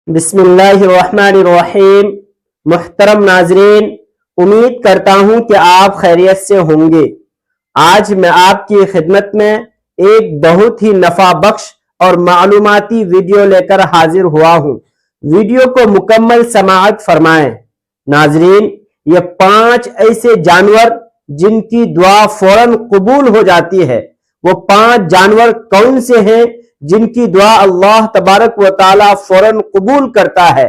بسم اللہ الرحمن الرحیم۔ محترم ناظرین، امید کرتا ہوں کہ آپ خیریت سے ہوں گے۔ آج میں آپ کی خدمت میں ایک بہت ہی نفع بخش اور معلوماتی ویڈیو لے کر حاضر ہوا ہوں۔ ویڈیو کو مکمل سماعت فرمائیں۔ ناظرین، یہ 5 ایسے جانور جن کی دعا فوراً قبول ہو جاتی ہے، وہ 5 جانور کون سے ہیں جن کی دعا اللہ تبارک و تعالیٰ فوراً قبول کرتا ہے؟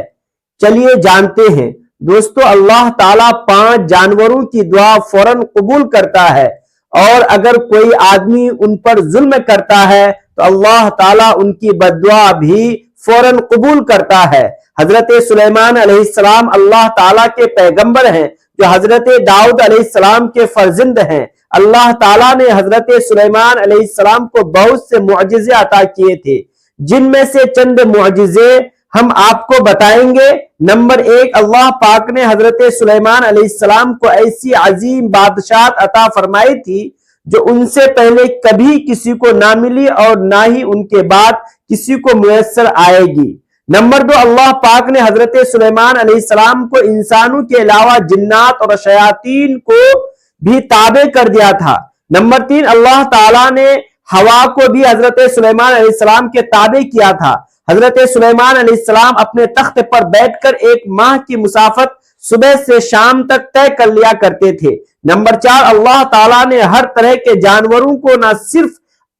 چلیے جانتے ہیں۔ دوستو، اللہ تعالیٰ 5 جانوروں کی دعا فوراً قبول کرتا ہے، اور اگر کوئی آدمی ان پر ظلم کرتا ہے تو اللہ تعالیٰ ان کی بددعا بھی فوراً قبول کرتا ہے۔ حضرت سلیمان علیہ السلام اللہ تعالیٰ کے پیغمبر ہیں، جو حضرت داؤد علیہ السلام کے فرزند ہیں۔ اللہ تعالیٰ نے حضرت سلیمان علیہ السلام کو بہت سے معجزے عطا کیے تھے، جن میں سے چند معجزے ہم آپ کو بتائیں گے۔ نمبر 1، اللہ پاک نے حضرت سلیمان علیہ السلام کو ایسی عظیم بادشاہت عطا فرمائی تھی جو ان سے پہلے کبھی کسی کو نہ ملی اور نہ ہی ان کے بعد کسی کو میسر آئے گی۔ نمبر 2، اللہ پاک نے حضرت سلیمان علیہ السلام کو انسانوں کے علاوہ جنات اور شیاطین کو بھی تابع کر دیا تھا۔ نمبر 3، اللہ تعالیٰ نے ہوا کو بھی حضرت سلیمان علیہ السلام کے تابع کیا تھا۔ حضرت سلیمان علیہ السلام اپنے تخت پر بیٹھ کر 1 ماہ کی مسافت صبح سے شام تک طے کر لیا کرتے تھے۔ نمبر 4، اللہ تعالیٰ نے ہر طرح کے جانوروں کو نہ صرف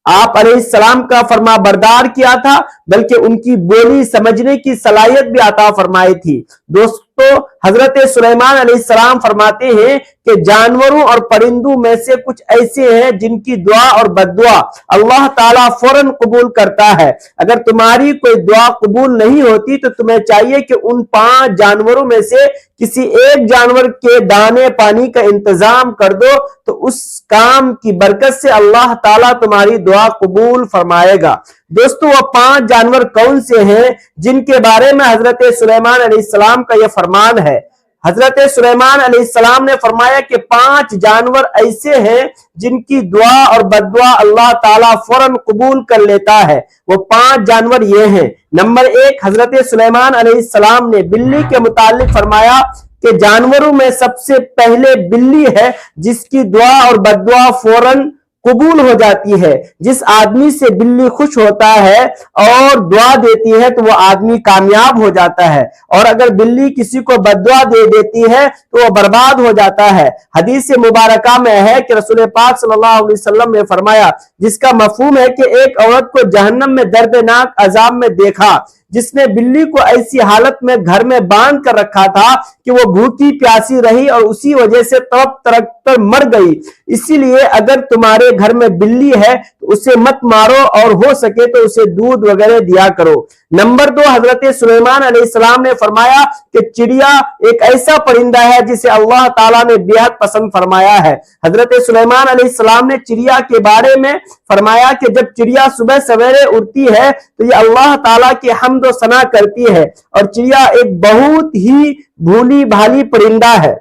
آپ علیہ السلام کا فرما بردار کیا تھا، بلکہ ان کی بولی سمجھنے کی صلاحیت بھی عطا فرمائی تھی۔ دوستو، حضرت سلیمان علیہ السلام فرماتے ہیں کہ جانوروں اور پرندوں میں سے کچھ ایسے ہیں جن کی دعا اور بددعا اللہ تعالیٰ فوراً قبول کرتا ہے۔ اگر تمہاری کوئی دعا قبول نہیں ہوتی تو تمہیں چاہیے کہ ان 5 جانوروں میں سے کسی ایک جانور کے دانے پانی کا انتظام کر دو، تو اس کام کی برکت سے اللہ تعالیٰ تمہاری دعا قبول فرمائے گا۔ دوستو، وہ 5 جانور کون سے ہیں جن کے بارے میں حضرت سلیمان علیہ السلام کا یہ فرمان ہے؟ حضرت سلیمان علیہ السلام نے فرمایا کہ 5 جانور ایسے ہیں جن کی دعا اور بددعا اللہ تعالیٰ فوراً قبول کر لیتا ہے۔ وہ 5 جانور یہ ہیں۔ نمبر 1، حضرت سلیمان علیہ السلام نے بلی کے متعلق فرمایا کہ جانوروں میں سب سے پہلے بلی ہے جس کی دعا اور بددعا فوراً قبول ہو جاتی ہے۔ جس آدمی سے بلی خوش ہوتا ہے اور دعا دیتی ہے تو وہ آدمی کامیاب ہو جاتا ہے، اور اگر بلی کسی کو بددعا دے دیتی ہے تو وہ برباد ہو جاتا ہے۔ حدیث مبارکہ میں ہے کہ رسول پاک صلی اللہ علیہ وسلم نے فرمایا، جس کا مفہوم ہے کہ ایک عورت کو جہنم میں دردناک عذاب میں دیکھا جس نے بلی کو ایسی حالت میں گھر میں باندھ کر رکھا تھا کہ وہ بھوکی پیاسی رہی اور اسی وجہ سے تڑپ تڑپ کر مر گئی۔ اسی لیے اگر تمہارے گھر میں بلی ہے تو اسے مت مارو، اور ہو سکے تو اسے دودھ وغیرہ دیا کرو۔ نمبر 2، حضرت سلیمان علیہ السلام نے فرمایا کہ چڑیا ایک ایسا پرندہ ہے جسے اللہ تعالیٰ نے بےحد پسند فرمایا ہے۔ حضرت سلیمان علیہ السلام نے چڑیا کے بارے میں فرمایا کہ جب چڑیا صبح سویرے اٹھتی ہے تو یہ اللہ تعالیٰ کی حمد و ثنا کرتی ہے، اور چڑیا ایک بہت ہی بھولی بھالی پرندہ ہے۔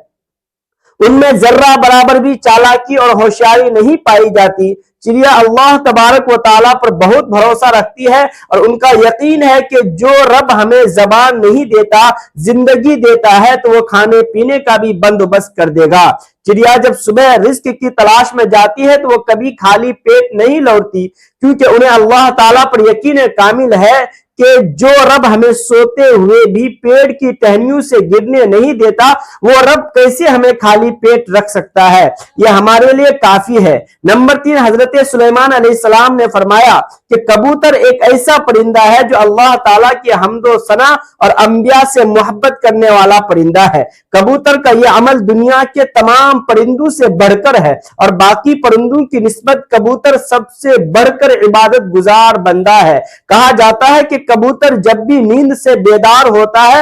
ان میں ذرہ برابر بھی چالاکی اور ہوشیاری نہیں پائی جاتی۔ چڑیا اللہ تبارک و تعالیٰ پر بہت بھروسہ رکھتی ہے، اور ان کا یقین ہے کہ جو رب ہمیں زبان نہیں دیتا، زندگی دیتا ہے، تو وہ کھانے پینے کا بھی بندوبست کر دے گا۔ چڑیا جب صبح رزق کی تلاش میں جاتی ہے تو وہ کبھی خالی پیٹ نہیں لوٹتی، کیونکہ انہیں اللہ تعالیٰ پر یقین کامل ہے کہ جو رب ہمیں سوتے ہوئے بھی پیڑ کی ٹہنیوں سے گرنے نہیں دیتا، وہ رب کیسے ہمیں خالی پیٹ رکھ سکتا ہے؟ یہ ہمارے لیے کافی ہے۔ نمبر 3، حضرت سلیمان علیہ السلام نے فرمایا کہ کبوتر ایک ایسا پرندہ ہے جو اللہ تعالیٰ کی حمد و ثنا اور انبیاء سے محبت کرنے والا پرندہ ہے۔ کبوتر کا یہ عمل دنیا کے تمام پرندوں سے بڑھ کر ہے، اور باقی پرندوں کی نسبت کبوتر سب سے بڑھ کر عبادت گزار بندہ ہے۔ کہا جاتا ہے کہ کبوتر جب بھی نیند سے بیدار ہوتا ہے